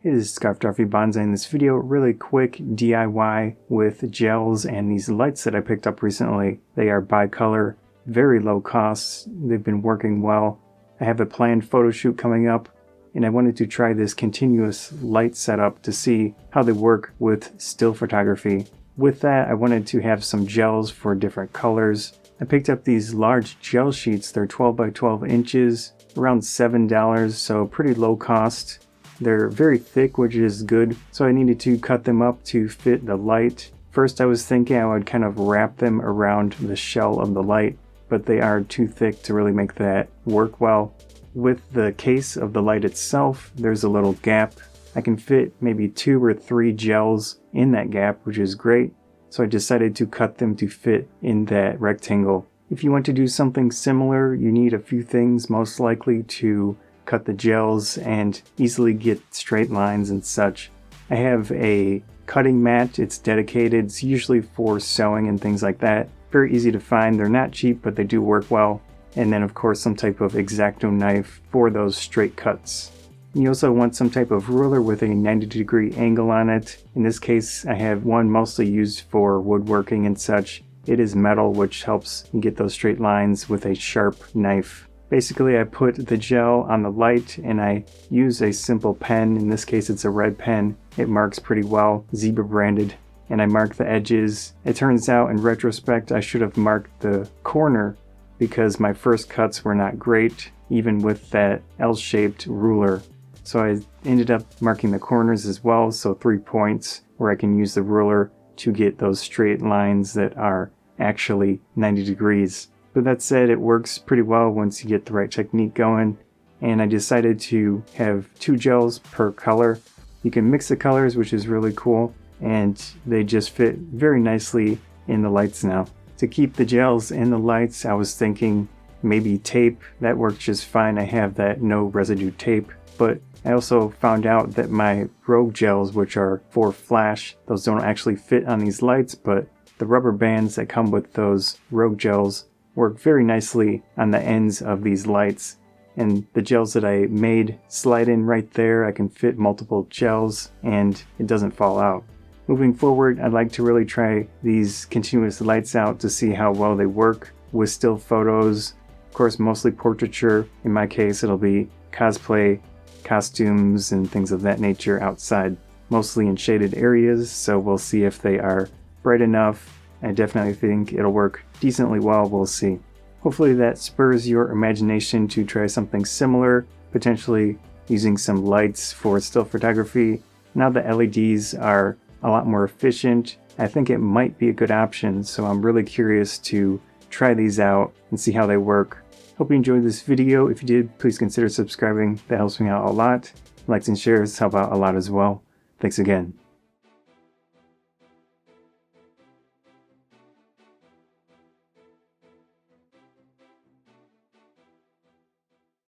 It is Scarf Duffy Bonsai. In this video, really quick DIY with gels and these lights that I picked up recently. They are bicolor, very low costs. They've been working well. I have a planned photo shoot coming up, and I wanted to try this continuous light setup to see how they work with still photography. With that, I wanted to have some gels for different colors. I picked up these large gel sheets. They're 12 by 12 inches, around $7, so pretty low cost. They're very thick, which is good, so I needed to cut them up to fit the light. First I was thinking I would kind of wrap them around the shell of the light, but they are too thick to really make that work well. With the case of the light itself, there's a little gap. I can fit maybe 2 or 3 gels in that gap, which is great, so I decided to cut them to fit in that rectangle. If you want to do something similar, you need a few things most likely to cut the gels and easily get straight lines and such. I have a cutting mat. It's dedicated. It's usually for sewing and things like that. Very easy to find. They're not cheap, but they do work well. And then of course some type of X-Acto knife for those straight cuts. You also want some type of ruler with a 90-degree angle on it. In this case, I have one mostly used for woodworking and such. It is metal, which helps you get those straight lines with a sharp knife. Basically, I put the gel on the light and I use a simple pen. In this case, it's a red pen. It marks pretty well, zebra branded, and I mark the edges. It turns out in retrospect, I should have marked the corner because my first cuts were not great, even with that L-shaped ruler. So I ended up marking the corners as well, so 3 points where I can use the ruler to get those straight lines that are actually 90 degrees. But that said, it works pretty well once you get the right technique going, and I decided to have 2 gels per color. You can mix the colors, which is really cool, and they just fit very nicely in the lights now. To keep the gels in the lights, I was thinking maybe tape. That works just fine. I have that no residue tape, but I also found out that my rogue gels, which are for flash, those don't actually fit on these lights, but the rubber bands that come with those rogue gels work very nicely on the ends of these lights, and the gels that I made slide in right there. I can fit multiple gels and it doesn't fall out. Moving forward, I'd like to really try these continuous lights out to see how well they work with still photos. Of course, mostly portraiture. In my case, it'll be cosplay, costumes, and things of that nature outside, mostly in shaded areas, so we'll see if they are bright enough. I definitely think it'll work decently well. We'll see. Hopefully that spurs your imagination to try something similar, potentially using some lights for still photography. Now the LEDs are a lot more efficient. I think it might be a good option, so I'm really curious to try these out and see how they work. Hope you enjoyed this video. If you did, please consider subscribing. That helps me out a lot. Likes and shares help out a lot as well. Thanks again.